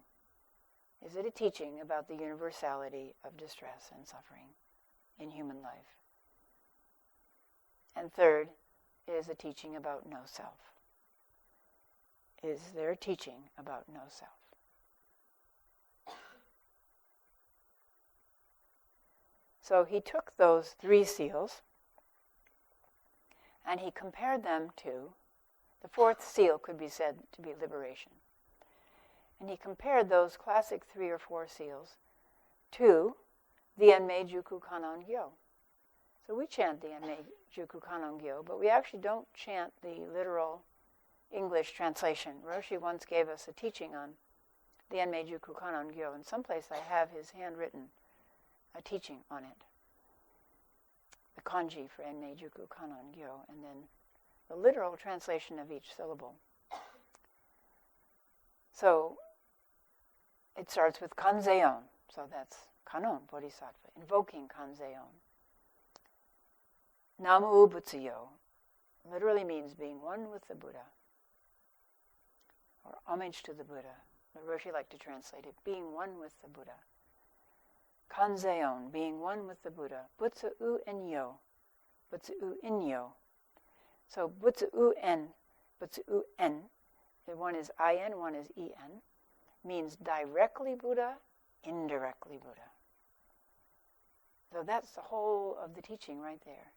A: Is it a teaching about the universality of distress and suffering in human life? And third is a teaching about no self. Is there a teaching about no self? So he took those 3 seals and he compared them to, the 4th seal could be said to be liberation. And he compared those classic 3 or 4 seals to the Enmei Juku Kannon Gyo. So we chant the Enmei Juku Kannon Gyo, but we actually don't chant the literal English translation. Roshi once gave us a teaching on the Enmei Juku Kannon Gyo. In some place I have his handwritten a teaching on it. The kanji for Enmei Juku Kannon Gyo, and then the literal translation of each syllable. So it starts with kanzeon. So that's kanon, bodhisattva, invoking kanzeon. Namu butsuyo literally means being one with the Buddha, or homage to the Buddha. The Roshi like to translate it, being one with the Buddha. Kanzeon, being one with the Buddha. Butsu-u en yo, butsu-u in yo. So butsu-u en, the one is I-N, one is E-N, means directly Buddha, indirectly Buddha. So that's the whole of the teaching right there.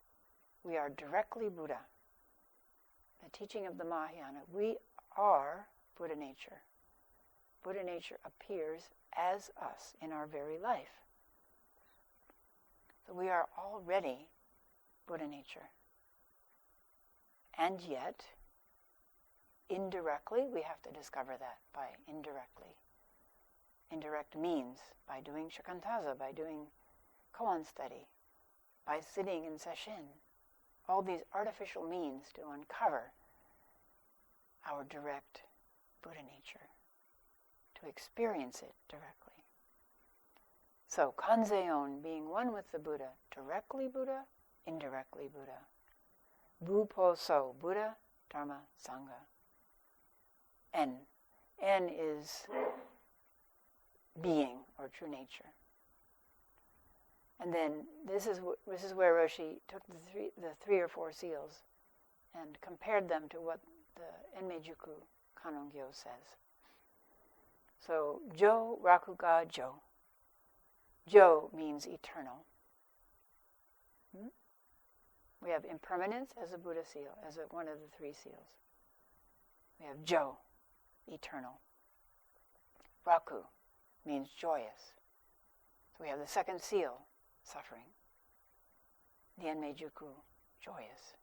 A: We are directly Buddha. The teaching of the Mahayana, we are Buddha nature. Buddha nature appears as us in our very life. So we are already Buddha nature. And yet, indirectly, we have to discover that by indirectly. Indirect means by doing shikantaza, by doing koan study, by sitting in Sesshin. All these artificial means to uncover our direct Buddha nature, to experience it directly. So, kanzeon, being one with the Buddha, directly Buddha, indirectly Buddha. Bu-po so, Buddha, Dharma, Sangha. N is being, or true nature. And then this is where Roshi took the three or four seals and compared them to what the Enmei Juku Kannon Gyo says. So, Jo Rakuga Jo. Jo means eternal. We have impermanence as a Buddha seal, as one of the 3 seals. We have Jo, eternal. Raku means joyous. So we have the 2nd seal, suffering. The Enmei Juku, joyous.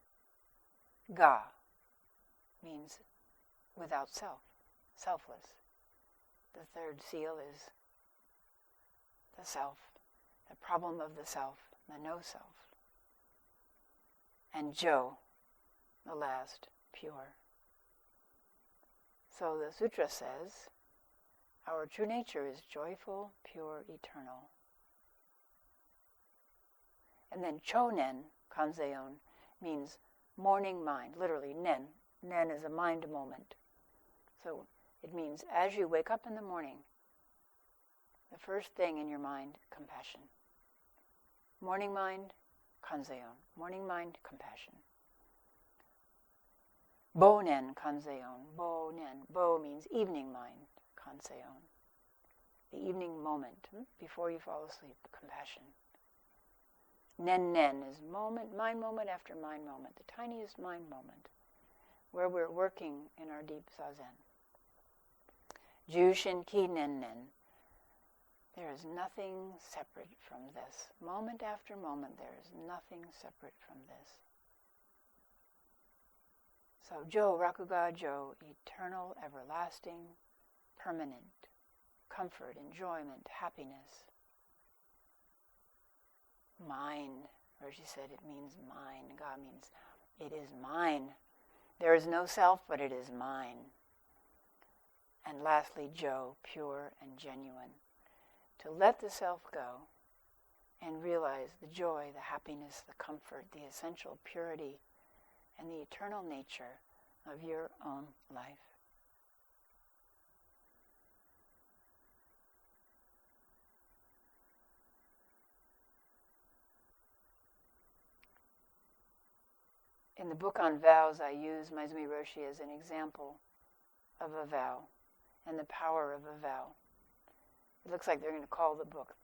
A: Ga means without self, selfless. The 3rd seal is the self, the problem of the self, the no-self. And Jo, the last, pure. So the sutra says, our true nature is joyful, pure, eternal. And then Chonen, kanzeon, means morning mind, literally nen. Nen is a mind moment. So it means as you wake up in the morning, the first thing in your mind, compassion. Morning mind, kanzeon. Morning mind, compassion. Bo-nen, kanzeon. Bo-nen. Bo means evening mind, kanzeon. The evening moment, before you fall asleep, compassion. Nen-nen is mind moment after mind moment, the tiniest mind moment, where we're working in our deep zazen. Jushin ki nen-nen. There is nothing separate from this. Moment after moment, there is nothing separate from this. So Jo, Rakuga Jo, eternal, everlasting, permanent, comfort, enjoyment, happiness. Mine, Roshi said it means mine. Ga means it is mine. There is no self, but it is mine. And lastly, Jo, pure and genuine. To let the self go and realize the joy, the happiness, the comfort, the essential purity, and the eternal nature of your own life. In the book on vows, I use Maezumi Roshi as an example of a vow and the power of a vow. It looks like they're going to call the book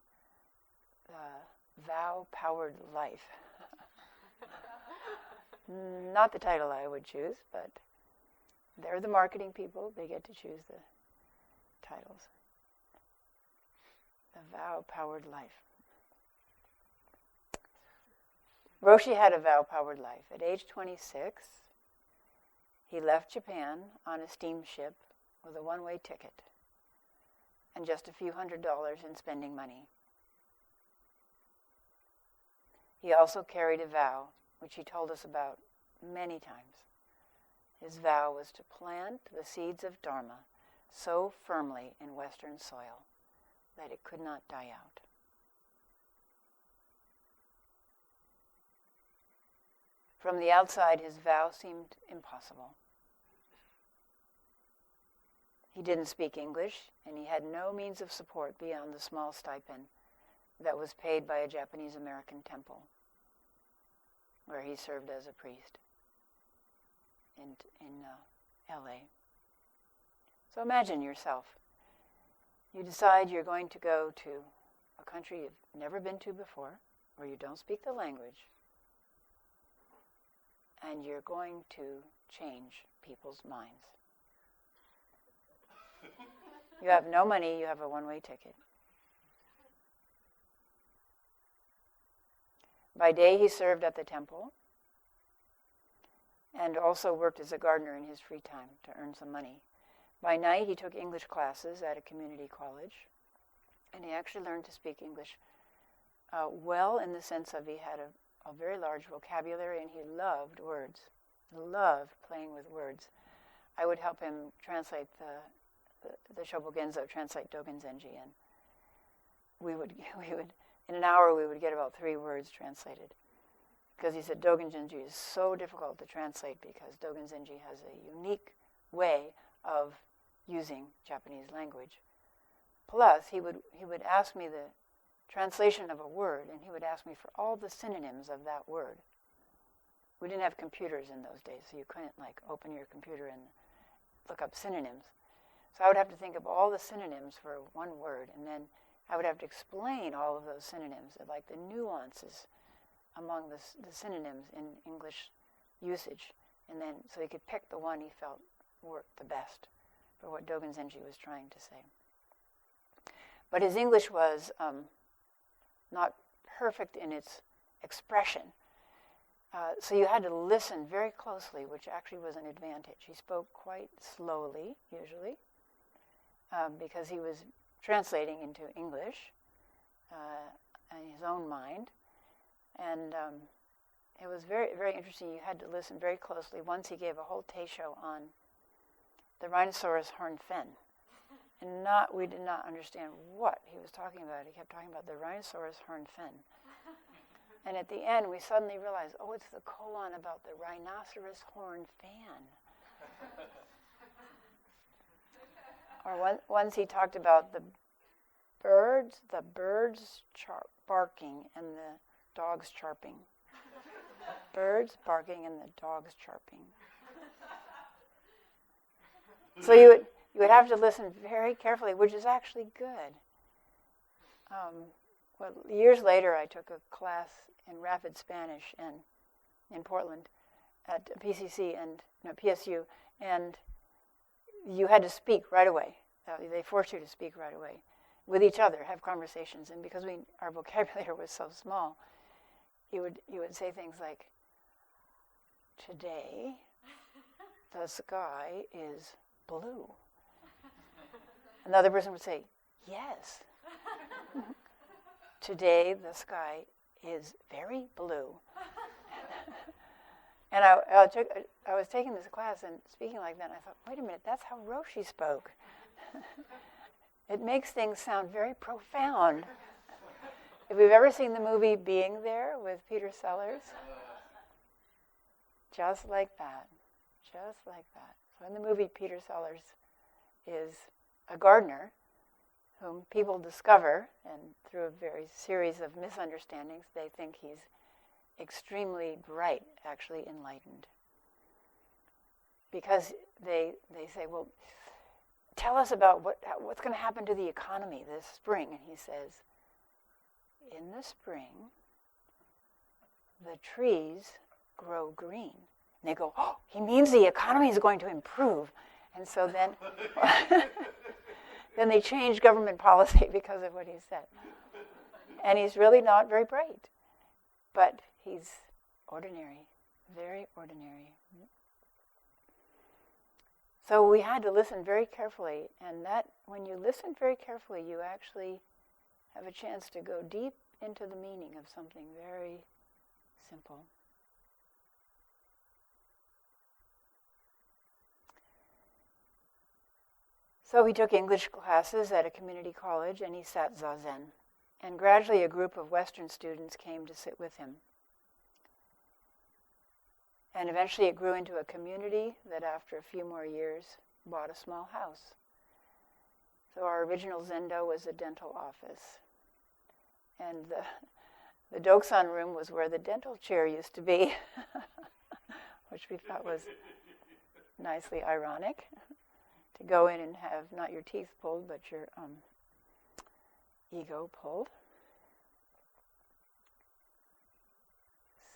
A: Vow-Powered Life. Not the title I would choose, but they're the marketing people. They get to choose the titles. The Vow-Powered Life. Roshi had a vow-powered life. At age 26, he left Japan on a steamship with a one-way ticket and just a few $100s in spending money. He also carried a vow, which he told us about many times. His vow was to plant the seeds of Dharma so firmly in Western soil that it could not die out. From the outside, his vow seemed impossible. He didn't speak English, and he had no means of support beyond the small stipend that was paid by a Japanese-American temple, where he served as a priest in L.A. So imagine yourself. You decide you're going to go to a country you've never been to before, where you don't speak the language, and you're going to change people's minds. You have no money, you have a one-way ticket. By day he served at the temple and also worked as a gardener in his free time to earn some money. By night he took English classes at a community college, and he actually learned to speak English well, in the sense of he had a very large vocabulary, and he loved words. He loved playing with words. I would help him translate the Shobogenzo, translate Dogen Zenji, and we would in an hour we would get about 3 words translated, because he said Dogen Zenji is so difficult to translate because Dogen Zenji has a unique way of using Japanese language. Plus, he would ask me the translation of a word, and he would ask me for all the synonyms of that word. We didn't have computers in those days, so you couldn't open your computer and look up synonyms. So I would have to think of all the synonyms for one word, and then I would have to explain all of those synonyms, like the nuances among the synonyms in English usage, and then so he could pick the one he felt worked the best for what Dogen Zenji was trying to say. But his English was not perfect in its expression. So you had to listen very closely, which actually was an advantage. He spoke quite slowly, usually, because he was translating into English in his own mind. And it was very, very interesting. You had to listen very closely. Once he gave a whole teisho on the rhinoceros horned fen. And we did not understand what he was talking about. He kept talking about the rhinoceros horned fen. And at the end, we suddenly realized, it's the koan about the rhinoceros horned fan. Or once he talked about the birds barking and the dogs chirping. Birds barking and the dogs chirping. So you would have to listen very carefully, which is actually good. Years later, I took a class in rapid Spanish in Portland at PCC and PSU, and you had to speak right away. They forced you to speak right away with each other, have conversations, and because our vocabulary was so small, you would say things like, "Today, the sky is blue." Another person would say, "Yes. Today the sky is very blue." And I was taking this class and speaking like that, and I thought, wait a minute, that's how Roshi spoke. It makes things sound very profound. If you've ever seen the movie Being There with Peter Sellers, just like that. So in the movie, Peter Sellers is a gardener whom people discover, and through a very series of misunderstandings, they think he's extremely bright, actually enlightened. Because they say, well, tell us about what's going to happen to the economy this spring. And he says, in the spring, the trees grow green. And they go, oh, he means the economy is going to improve. And so then, then they change government policy because of what he said. And he's really not very bright, but he's ordinary, very ordinary. So we had to listen very carefully, and that when you listen very carefully, you actually have a chance to go deep into the meaning of something very simple. So he took English classes at a community college, and he sat zazen. And gradually a group of Western students came to sit with him. And eventually it grew into a community that after a few more years bought a small house. So our original zendo was a dental office. And the Doksan room was where the dental chair used to be, which we thought was nicely ironic, to go in and have not your teeth pulled, but your ego pulled.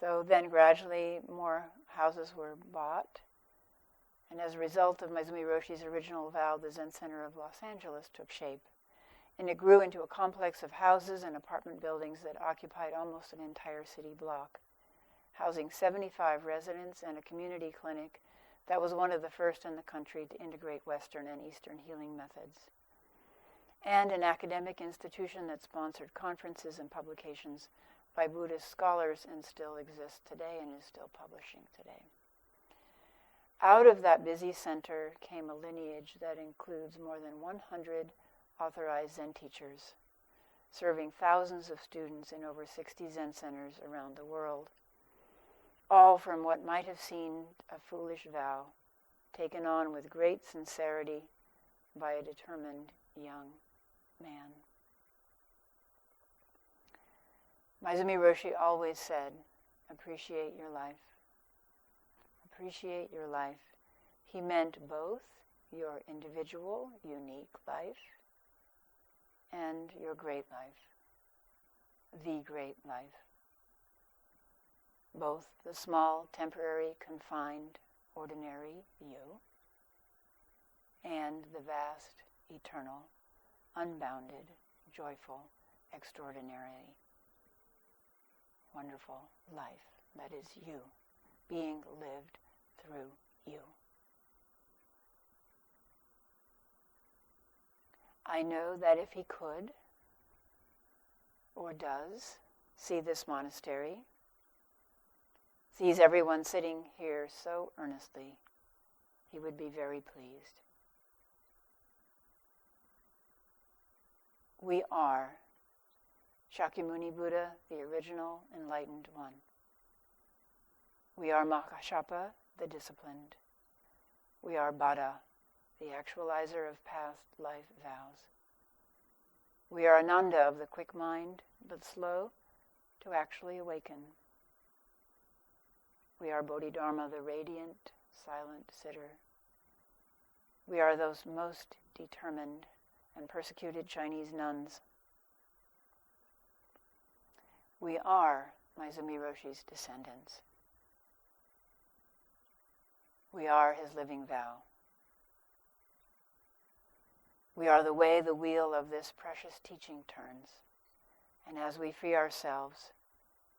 A: So then gradually more houses were bought, and as a result of Maezumi Roshi's original vow, the Zen Center of Los Angeles took shape, and it grew into a complex of houses and apartment buildings that occupied almost an entire city block, housing 75 residents and a community clinic that was one of the first in the country to integrate Western and Eastern healing methods, and an academic institution that sponsored conferences and publications by Buddhist scholars and still exists today and is still publishing today. Out of that busy center came a lineage that includes more than 100 authorized Zen teachers, serving thousands of students in over 60 Zen centers around the world, all from what might have seemed a foolish vow, taken on with great sincerity by a determined young man. Maezumi Roshi always said, appreciate your life. Appreciate your life. He meant both your individual, unique life and your great life, the great life. Both the small, temporary, confined, ordinary you and the vast, eternal, unbounded, joyful, extraordinary, wonderful life that is you, being lived through you. I know that if he could, or does, see this monastery, sees everyone sitting here so earnestly, he would be very pleased. We are Shakyamuni Buddha, the original enlightened one. We are Mahakashapa, the disciplined. We are Bada, the actualizer of past life vows. We are Ananda of the quick mind, but slow to actually awaken. We are Bodhidharma, the radiant, silent sitter. We are those most determined and persecuted Chinese nuns. We are Maezumi Roshi's descendants. We are his living vow. We are the way the wheel of this precious teaching turns. And as we free ourselves,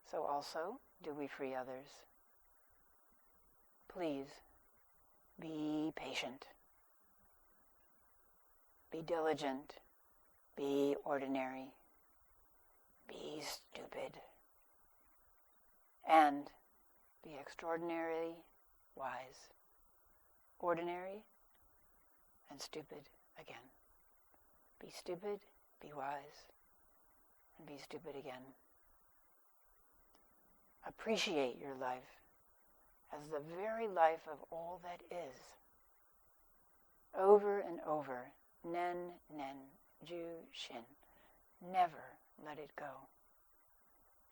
A: so also do we free others. Please, be patient. Be diligent. Be ordinary. Be stupid. And be extraordinarily wise. Ordinary and stupid again. Be stupid, be wise, and be stupid again. Appreciate your life as the very life of all that is. Over and over, nen, nen, ju, shin. Never let it go.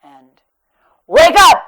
A: And wake up!